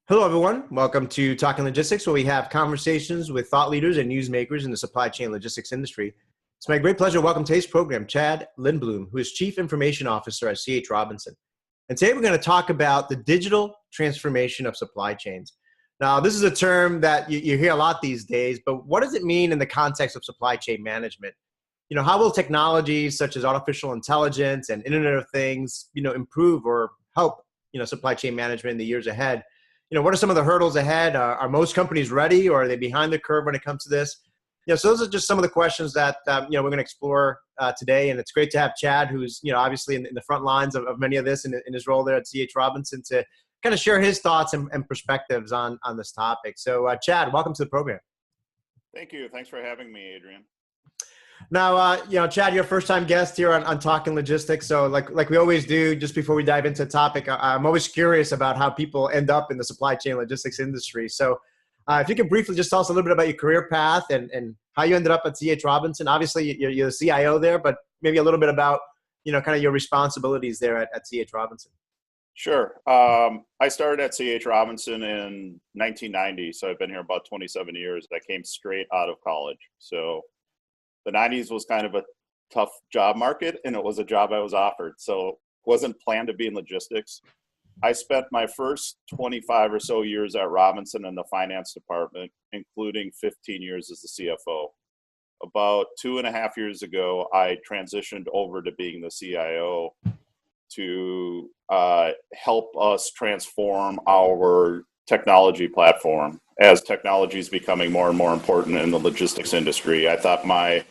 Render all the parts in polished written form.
Hello, everyone. Welcome to Talking Logistics, where we have conversations with thought leaders and newsmakers in the supply chain logistics industry. It's my great pleasure to welcome today's program, Chad Lindblom, who is Chief Information Officer at C.H. Robinson. And today we're going to talk about the digital transformation of supply chains. Now, this is a term that you hear a lot these days, but what does it mean in the context of supply chain management? How will technologies such as artificial intelligence and Internet of Things, improve or help, supply chain management in the years ahead? What are some of the hurdles ahead? Are most companies ready, or are they behind the curve when it comes to this? So those are just some of the questions that we're going to explore today. And it's great to have Chad, who's obviously in the front lines of many of this in his role there at C.H. Robinson, to kind of share his thoughts and perspectives on this topic. So, Chad, welcome to the program. Thank you. Thanks for having me, Adrian. Now, Chad, you're a first-time guest here on Talking Logistics. So like we always do, just before we dive into the topic, I'm always curious about how people end up in the supply chain logistics industry. So if you could briefly just tell us a little bit about your career path and how you ended up at C.H. Robinson. Obviously, you're the CIO there, but maybe a little bit about, kind of your responsibilities there at C.H. Robinson. Sure. I started at C.H. Robinson in 1990, so I've been here about 27 years. I came straight out of college. So the 90s was kind of a tough job market, and it was a job I was offered. So it wasn't planned to be in logistics. I spent my first 25 or so years at Robinson in the finance department, including 15 years as the CFO. About 2.5 years ago, I transitioned over to being the CIO to help us transform our technology platform. As technology is becoming more and more important in the logistics industry, I thought my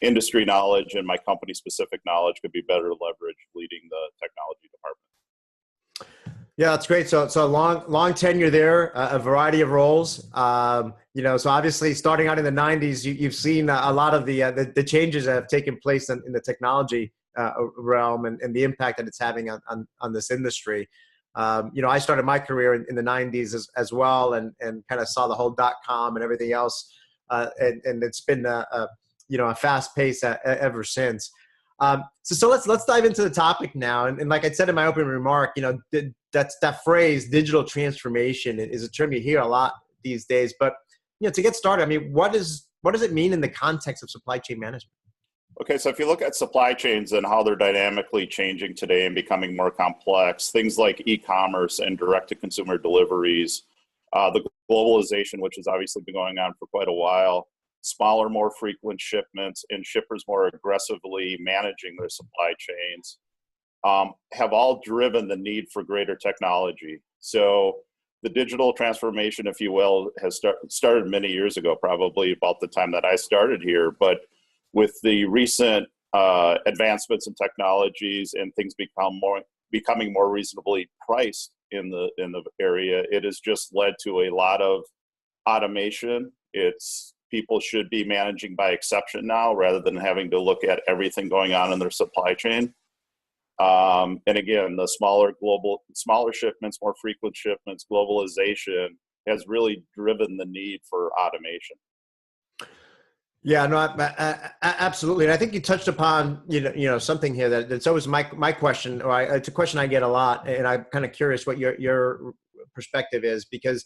industry knowledge and my company specific knowledge could be better leveraged leading the technology department. Yeah, that's great. So long tenure there, a variety of roles. So obviously starting out in the 90s, you've seen a lot of the changes that have taken place in the technology realm and the impact that it's having on this industry. I started my career in the 90s as well, and kind of saw the whole .com and everything else, and it's been a fast pace ever since. So let's dive into the topic now. And like I said in my opening remark, that phrase digital transformation is a term you hear a lot these days. But to get started, I mean, what does it mean in the context of supply chain management? Okay, so if you look at supply chains and how they're dynamically changing today and becoming more complex, things like e-commerce and direct-to-consumer deliveries, the globalization, which has obviously been going on for quite a while, smaller, more frequent shipments, and shippers more aggressively managing their supply chains, have all driven the need for greater technology. So the digital transformation, if you will, has started many years ago, probably about the time that I started here, but with the recent advancements in technologies and things becoming more reasonably priced in the area, it has just led to a lot of automation. People should be managing by exception now rather than having to look at everything going on in their supply chain. And again, the smaller shipments, more frequent shipments, globalization has really driven the need for automation. Yeah, no, absolutely. And I think you touched upon, something here that's always my question, or it's a question I get a lot. And I'm kind of curious what your perspective is, because,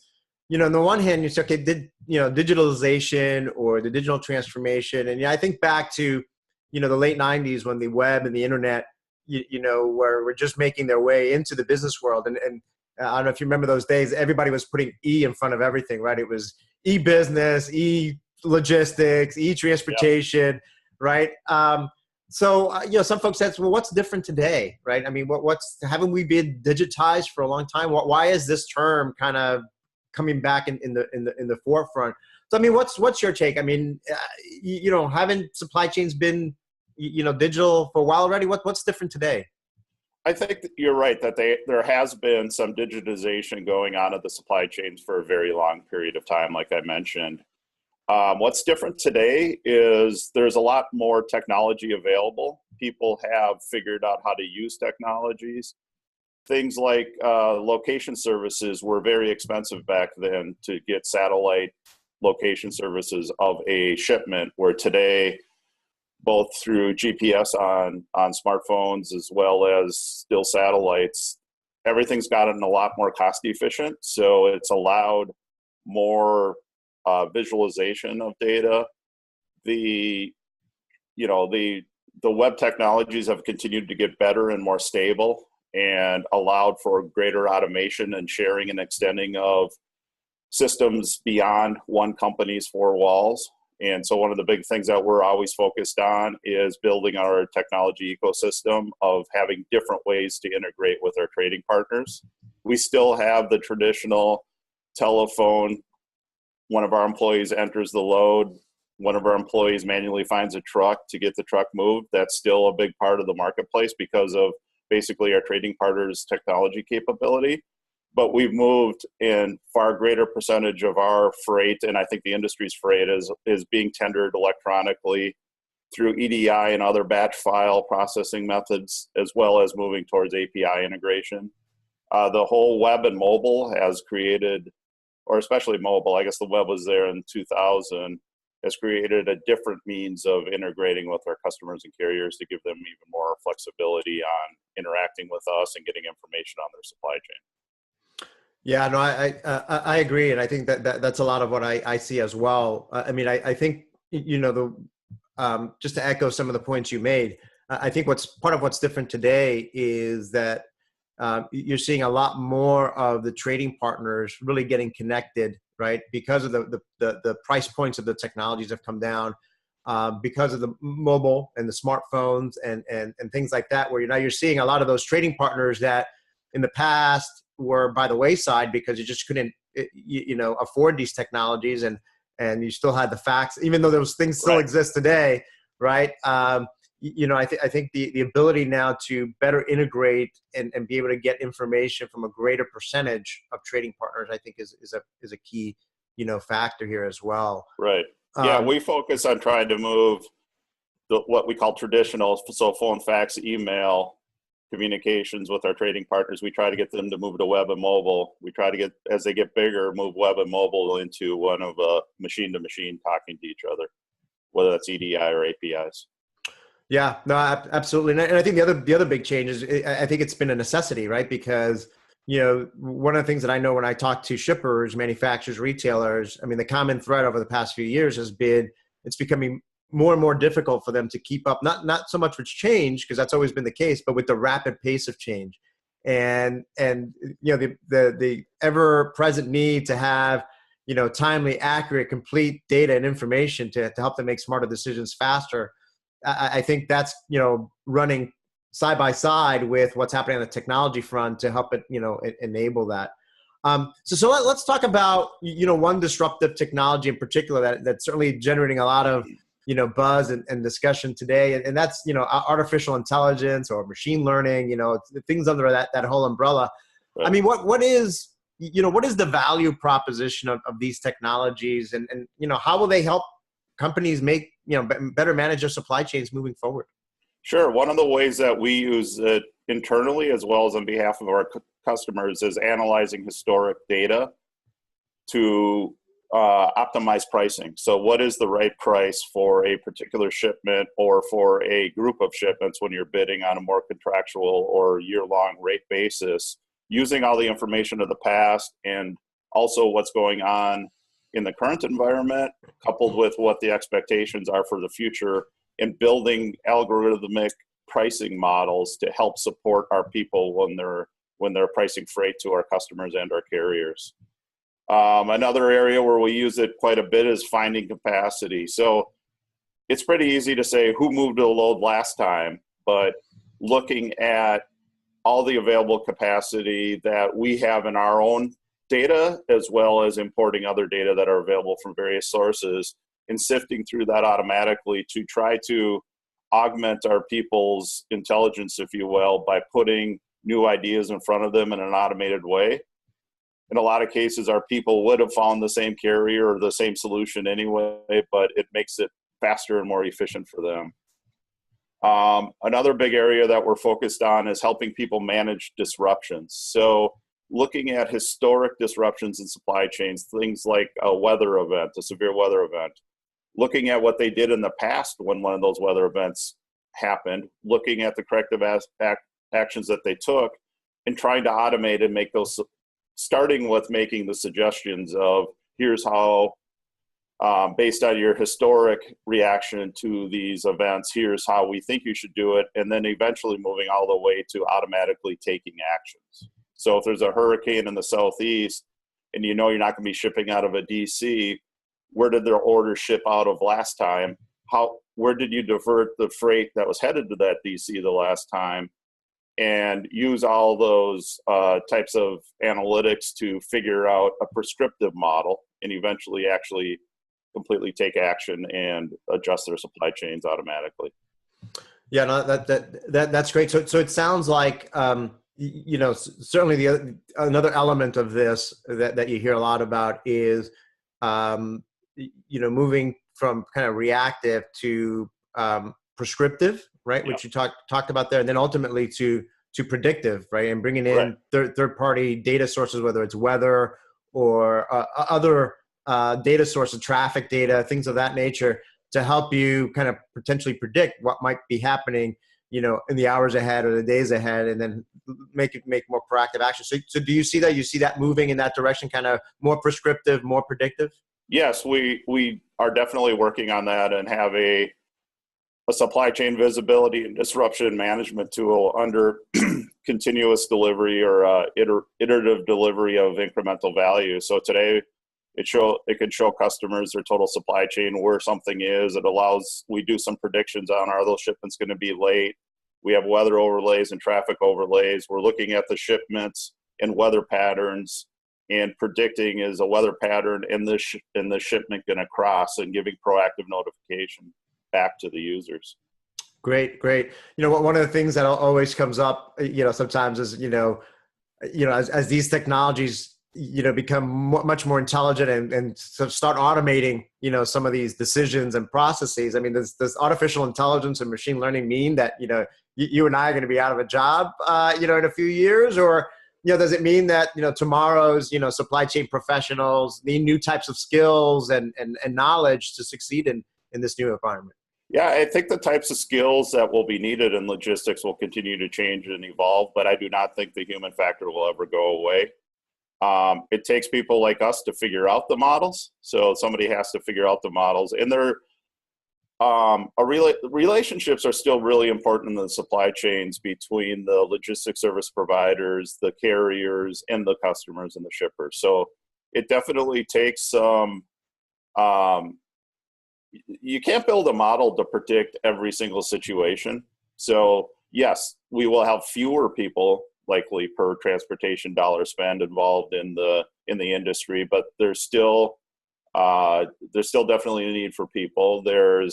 on the one hand, you say, okay, digitalization or the digital transformation. And I think back to, the late 90s when the web and the internet, were just making their way into the business world. And I don't know if you remember those days, everybody was putting E in front of everything, right? It was e-business, logistics, e-transportation, yep. Right? So some folks said, well, what's different today, right? I mean, haven't we been digitized for a long time? Why is this term kind of coming back in the forefront? So, I mean, what's your take? I mean, haven't supply chains been, digital for a while already? What's different today? I think that you're right that there has been some digitization going on of the supply chains for a very long period of time, like I mentioned. What's different today is there's a lot more technology available. People have figured out how to use technologies. Things like location services were very expensive back then to get satellite location services of a shipment, where today, both through GPS on smartphones as well as still satellites, everything's gotten a lot more cost efficient. So it's allowed more visualization of data. The the web technologies have continued to get better and more stable, and allowed for greater automation and sharing and extending of systems beyond one company's four walls. And so one of the big things that we're always focused on is building our technology ecosystem of having different ways to integrate with our trading partners. We still have the traditional telephone. One of our employees enters the load. One of our employees manually finds a truck to get the truck moved. That's still a big part of the marketplace because of basically our trading partners' technology capability. But we've moved in far greater percentage of our freight, and I think the industry's freight is being tendered electronically through EDI and other batch file processing methods, as well as moving towards API integration. The whole web and mobile has created, or especially mobile, I guess the web was there in 2000, has created a different means of integrating with our customers and carriers to give them even more flexibility on interacting with us and getting information on their supply chain. Yeah, no, I agree, and I think that's a lot of what I see as well. I mean, I think just to echo some of the points you made, I think part of what's different today is that you're seeing a lot more of the trading partners really getting connected, right? Because of the price points of the technologies have come down, because of the mobile and the smartphones and things like that, where you're seeing a lot of those trading partners that in the past were by the wayside because you just couldn't afford these technologies, and you still had the fax, even though those things still exist today, right? I think the ability now to better integrate and be able to get information from a greater percentage of trading partners, I think is a key factor here as well. Right. Yeah, we focus on trying to move what we call traditional, so phone, fax, email communications with our trading partners. We try to get them to move to web and mobile. We try to get, as they get bigger, move web and mobile into one of machine to machine talking to each other, whether that's EDI or APIs. Yeah, no, absolutely. And I think the other big change is, I think it's been a necessity, right? Because, one of the things that I know when I talk to shippers, manufacturers, retailers, I mean, the common thread over the past few years has been, it's becoming more and more difficult for them to keep up, not so much with change, because that's always been the case, but with the rapid pace of change. And the ever-present need to have, timely, accurate, complete data and information to help them make smarter decisions faster. I think that's, running side by side with what's happening on the technology front to help it, enable that. So let's talk about, one disruptive technology in particular that's certainly generating a lot of, buzz and discussion today. And that's, artificial intelligence or machine learning, things under that whole umbrella. Right. I mean, what is the value proposition of these technologies, and how will they help companies make, better manage their supply chains moving forward? Sure. One of the ways that we use it internally as well as on behalf of our customers is analyzing historic data to optimize pricing. So what is the right price for a particular shipment or for a group of shipments when you're bidding on a more contractual or year-long rate basis, using all the information of the past and also what's going on in the current environment, coupled with what the expectations are for the future, and building algorithmic pricing models to help support our people when they're pricing freight to our customers and our carriers. Another area where we use it quite a bit is finding capacity. So it's pretty easy to say who moved a load last time, but looking at all the available capacity that we have in our own data, as well as importing other data that are available from various sources, and sifting through that automatically to try to augment our people's intelligence, if you will, by putting new ideas in front of them in an automated way. In a lot of cases, our people would have found the same carrier or the same solution anyway, but it makes it faster and more efficient for them. Another big area that we're focused on is helping people manage disruptions. So looking at historic disruptions in supply chains, things like a weather event, a severe weather event, looking at what they did in the past when one of those weather events happened, looking at the corrective actions that they took, and trying to automate and make those, starting with making the suggestions of here's how, based on your historic reaction to these events, here's how we think you should do it, and then eventually moving all the way to automatically taking actions. So if there's a hurricane in the southeast and you know you're not going to be shipping out of a DC, where did their order ship out of last time? Where did you divert the freight that was headed to that DC the last time? And use all those types of analytics to figure out a prescriptive model and eventually actually completely take action and adjust their supply chains automatically. Yeah, no, that's great. So it sounds like certainly another element of this that you hear a lot about is moving from kind of reactive to prescriptive, right? Which you talked about there, and then ultimately to predictive, right? And bringing in third party data sources, whether it's weather or other data sources, traffic data, things of that nature, to help you kind of potentially predict what might be happening, in the hours ahead or the days ahead, and then make more proactive action. So do you see that? You see that moving in that direction, kind of more prescriptive, more predictive? Yes, we are definitely working on that and have a supply chain visibility and disruption management tool under continuous delivery or iterative delivery of incremental value. So today it can show customers their total supply chain, where something is. It allows, we do some predictions on, are those shipments going to be late? We have weather overlays and traffic overlays. We're looking at the shipments and weather patterns and predicting, is a weather pattern in this shipment going to cross, and giving proactive notification back to the users. Great. One of the things that always comes up, sometimes is, as these technologies, become much more intelligent and start automating, some of these decisions and processes. I mean, does artificial intelligence and machine learning mean that, you and I are going to be out of a job, in a few years? Or, does it mean that, tomorrow's, supply chain professionals need new types of skills and knowledge to succeed in this new environment? Yeah, I think the types of skills that will be needed in logistics will continue to change and evolve, but I do not think the human factor will ever go away. It takes people like us to figure out the models. So somebody has to figure out the models, and relationships are still really important in the supply chains between the logistics service providers, the carriers, and the customers and the shippers. So it definitely takes some. You can't build a model to predict every single situation. So yes, we will have fewer people likely per transportation dollar spend involved in the industry, but there's still definitely a need for people. But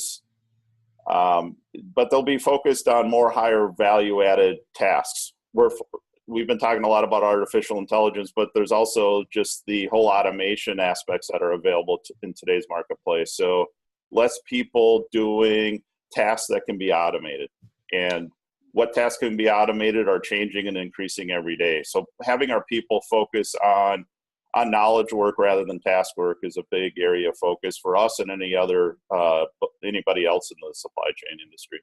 they'll be focused on more higher value added tasks. We've been talking a lot about artificial intelligence, but there's also just the whole automation aspects that are available in today's marketplace. So less people doing tasks that can be automated, and what tasks can be automated are changing and increasing every day. So having our people focus on knowledge work rather than task work is a big area of focus for us and anybody else in the supply chain industry.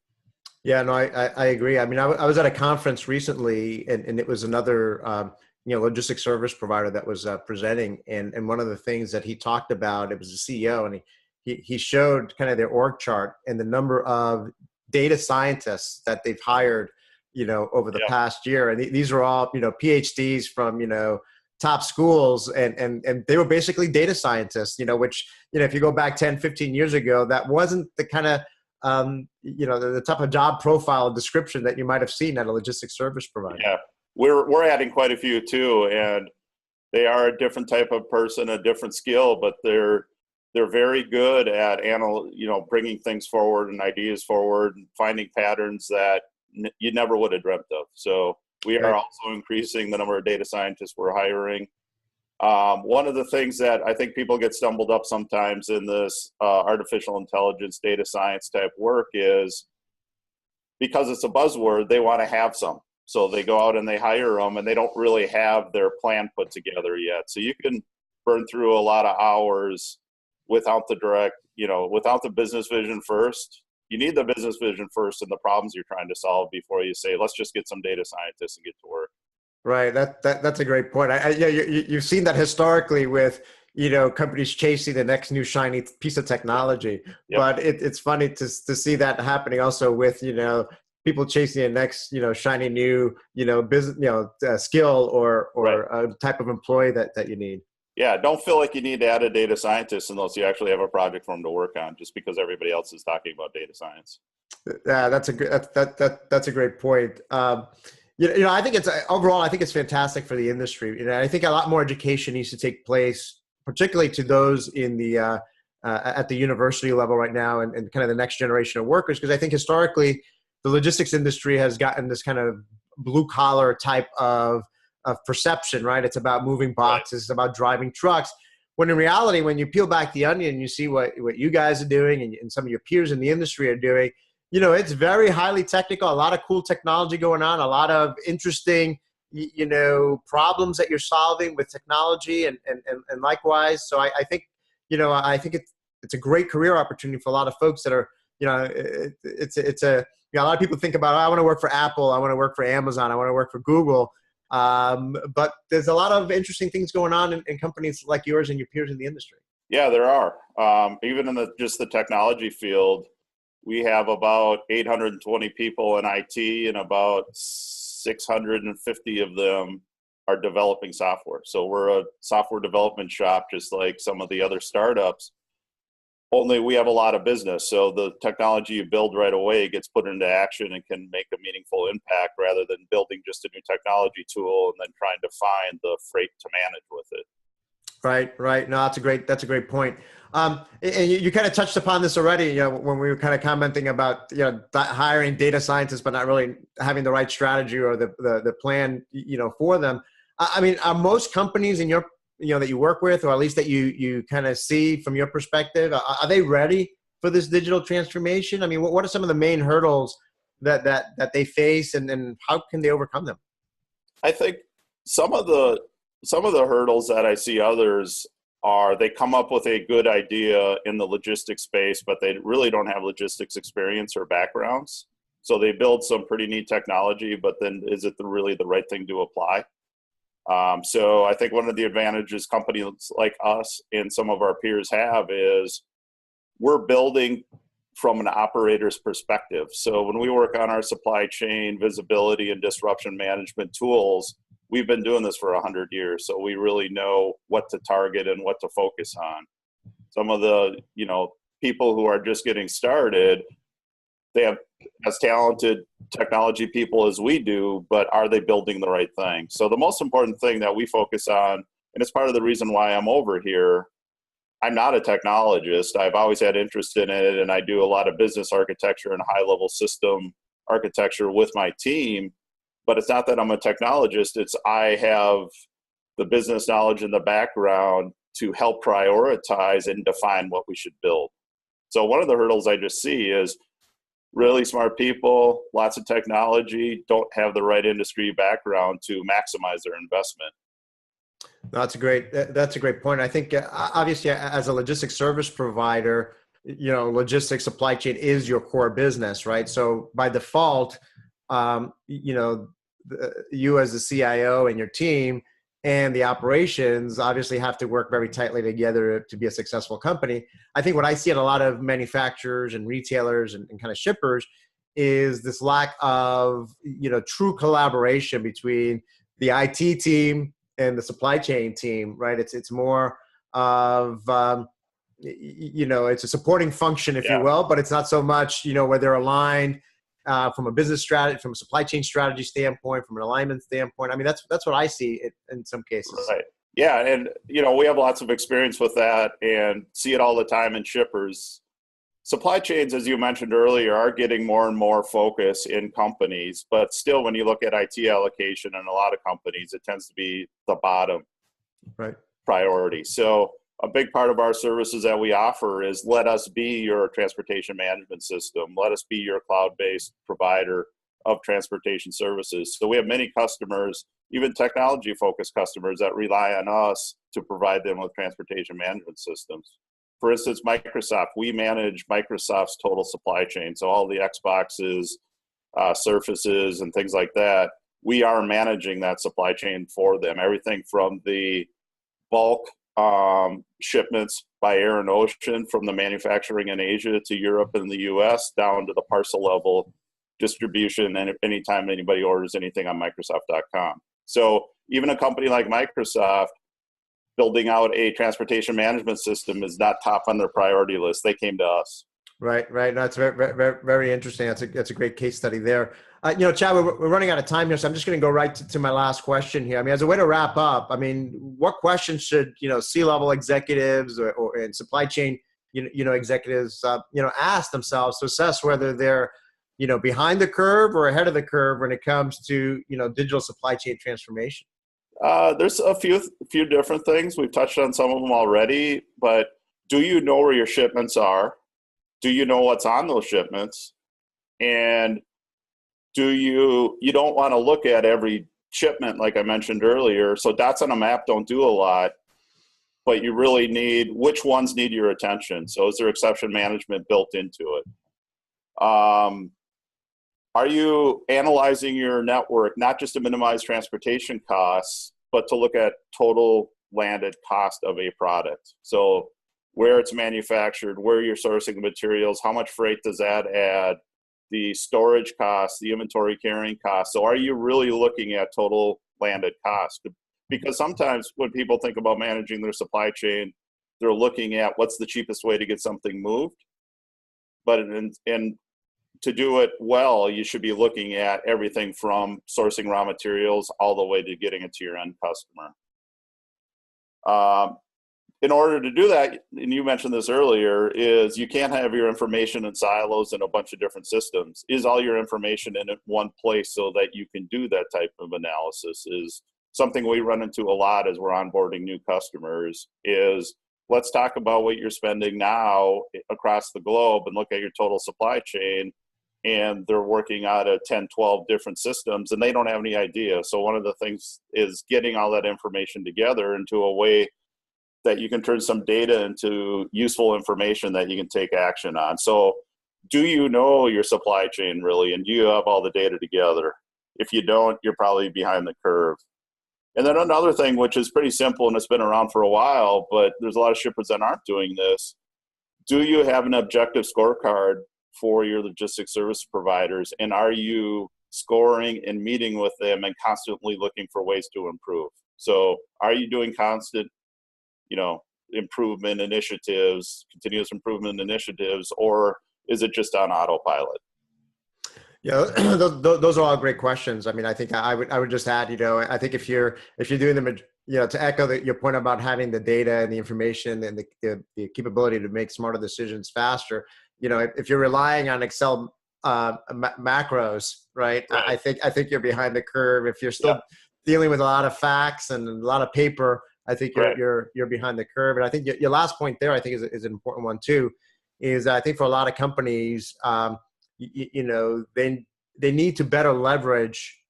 Yeah, no, I agree. I mean, I was at a conference recently, and it was another logistics service provider that was presenting, and one of the things that he talked about, it was the CEO, and he showed kind of their org chart and the number of data scientists that they've hired, over the past year. And these are all, PhDs from, top schools, and they were basically data scientists, which, if you go back 10, 15 years ago, that wasn't the kind of, the type of job profile description that you might have seen at a logistics service provider. Yeah, we're adding quite a few too. And they are a different type of person, a different skill, but they're very good at bringing things forward and ideas forward and finding patterns that you never would have dreamt of. So we are also increasing the number of data scientists we're hiring. One of the things that I think people get stumbled up sometimes in this artificial intelligence, data science type work is, because it's a buzzword, they want to have some. So they go out and they hire them, and they don't really have their plan put together yet. So you can burn through a lot of hours without the business vision first. You need the business vision first and the problems you're trying to solve before you say, let's just get some data scientists and get to work. Right. That's a great point. Yeah, you've seen that historically with, companies chasing the next new shiny piece of technology. Yep. But it's funny to see that happening also with, people chasing the next, shiny new, business, skill Right. or type of employee that you need. Yeah. Don't feel like you need to add a data scientist unless you actually have a project for them to work on, just because everybody else is talking about data science. Yeah, that's a great point. I think it's overall, I think it's fantastic for the industry. I think a lot more education needs to take place, particularly to those in the at the university level right now, and kind of the next generation of workers. Because I think historically, the logistics industry has gotten this kind of blue collar type of perception, right? It's about moving Right. boxes, it's about driving trucks. When in reality, when you peel back the onion, you see what you guys are doing and some of your peers in the industry are doing. It's very highly technical, a lot of cool technology going on, a lot of interesting, problems that you're solving with technology and likewise. So I think, I think it's a great career opportunity for a lot of folks that are, it's a, a lot of people think about, oh, I want to work for Apple, I want to work for Amazon, I want to work for Google. But there's a lot of interesting things going on in companies like yours and your peers in the industry. Yeah, there are. Even in just the technology field, we have about 820 people in IT, and about 650 of them are developing software. So we're a software development shop, just like some of the other startups. Only we have a lot of business. So the technology you build right away gets put into action and can make a meaningful impact, rather than building just a new technology tool and then trying to find the freight to manage with it. Right. No, that's a great point. And you kind of touched upon this already, when we were kind of commenting about, hiring data scientists, but not really having the right strategy or the plan, for them. I mean, are most companies in your, that you work with, or at least that you kind of see from your perspective, are they ready for this digital transformation? I mean, what are some of the main hurdles that they face, and how can they overcome them? I think some of the hurdles that I see others are, they come up with a good idea in the logistics space, but they really don't have logistics experience or backgrounds. So they build some pretty neat technology, but then is it really the right thing to apply? So I think one of the advantages companies like us and some of our peers have is we're building from an operator's perspective. So when we work on our supply chain visibility and disruption management tools, we've been doing this for 100 years. So we really know what to target and what to focus on. Some of the, people who are just getting started, they have as talented technology people as we do, but are they building the right thing? So the most important thing that we focus on, and it's part of the reason why I'm over here, I'm not a technologist. I've always had interest in it, and I do a lot of business architecture and high-level system architecture with my team. But it's not that I'm a technologist. It's I have the business knowledge in the background to help prioritize and define what we should build. So one of the hurdles I just see is really smart people, lots of technology, don't have the right industry background to maximize their investment. That's a great point. I think obviously as a logistics service provider, logistics supply chain is your core business, right? So by default, you as the CIO and your team and the operations obviously have to work very tightly together to be a successful company. I think what I see at a lot of manufacturers and retailers and kind of shippers is this lack of, true collaboration between the IT team and the supply chain team, right? It's more of, it's a supporting function, if you Yeah. will, but it's not so much, where they're aligned from a business strategy, from a supply chain strategy standpoint, from an alignment standpoint. I mean, that's what I see in some cases. Right. Yeah. And, we have lots of experience with that and see it all the time in shippers. Supply chains, as you mentioned earlier, are getting more and more focus in companies, but still when you look at IT allocation in a lot of companies, it tends to be the bottom Right. priority. So a big part of our services that we offer is let us be your transportation management system. Let us be your cloud-based provider of transportation services. So we have many customers, even technology-focused customers, that rely on us to provide them with transportation management systems. For instance, Microsoft, we manage Microsoft's total supply chain. So all the Xboxes, Surfaces, and things like that, we are managing that supply chain for them. Everything from the bulk shipments by air and ocean from the manufacturing in Asia to Europe and the US down to the parcel level distribution, and anytime anybody orders anything on Microsoft.com. So even a company like Microsoft, building out a transportation management system is not top on their priority list. They came to us. Right. No, that's very interesting. That's a great case study there. Chad, we're running out of time here, so I'm just going to go right to my last question here. I mean, as a way to wrap up, I mean, what questions should C-level executives or in supply chain executives ask themselves to assess whether they're behind the curve or ahead of the curve when it comes to digital supply chain transformation? There's a few different things. We've touched on some of them already, but do you know where your shipments are? Do you know what's on those shipments? And you don't want to look at every shipment, like I mentioned earlier. So dots on a map don't do a lot, but you really need, which ones need your attention? So is there exception management built into it? Are you analyzing your network, not just to minimize transportation costs, but to look at total landed cost of a product? So where it's manufactured, where you're sourcing the materials, how much freight does that add, the storage costs, the inventory carrying costs. So are you really looking at total landed cost? Because sometimes when people think about managing their supply chain, they're looking at what's the cheapest way to get something moved. But to do it well, you should be looking at everything from sourcing raw materials all the way to getting it to your end customer. In order to do that, and you mentioned this earlier, is you can't have your information in silos in a bunch of different systems. Is all your information in one place so that you can do that type of analysis? Is something we run into a lot as we're onboarding new customers is, let's talk about what you're spending now across the globe and look at your total supply chain. And they're working out of 10, 12 different systems and they don't have any idea. So one of the things is getting all that information together into a way that you can turn some data into useful information that you can take action on. So do you know your supply chain really? And do you have all the data together? If you don't, you're probably behind the curve. And then another thing, which is pretty simple and it's been around for a while, but there's a lot of shippers that aren't doing this. Do you have an objective scorecard for your logistics service providers? And are you scoring and meeting with them and constantly looking for ways to improve? So are you doing constant, improvement initiatives, continuous improvement initiatives, or is it just on autopilot? Yeah, those are all great questions. I mean, I think I would just add, I think if you're doing them, to echo your point about having the data and the information and the capability to make smarter decisions faster, if you're relying on Excel macros, right? I think you're behind the curve. If you're still dealing with a lot of facts and a lot of paper, I think you're behind the curve. And I think your last point there, I think is an important one too, is I think for a lot of companies, they need to better leverage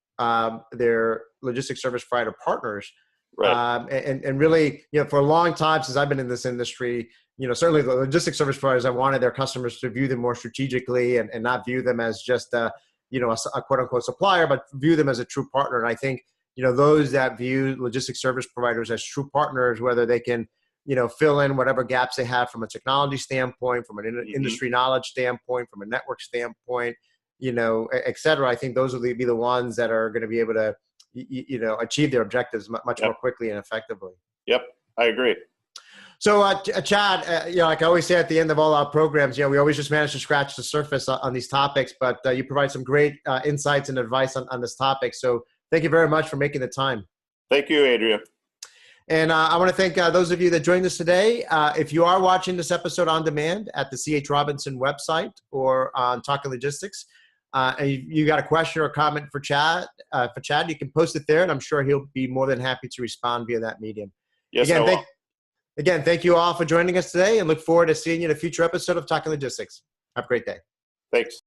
their logistics service provider partners. Right. And really, for a long time since I've been in this industry, certainly the logistics service providers, I wanted their customers to view them more strategically and not view them as just a quote unquote supplier, but view them as a true partner. And I think, those that view logistics service providers as true partners, whether they can, fill in whatever gaps they have from a technology standpoint, from an industry knowledge standpoint, from a network standpoint, et cetera. I think those will be the ones that are going to be able to, achieve their objectives much more quickly and effectively. Yep, I agree. So, Chad, like I always say at the end of all our programs, we always just manage to scratch the surface on these topics, but you provide some great insights and advice on this topic. So thank you very much for making the time. Thank you, Adrian. And I want to thank those of you that joined us today. If you are watching this episode on demand at the C.H. Robinson website or on Talking Logistics, and you got a question or a comment for Chad, you can post it there, and I'm sure he'll be more than happy to respond via that medium. Yes, Again, thank you all for joining us today, and look forward to seeing you in a future episode of Talking Logistics. Have a great day. Thanks.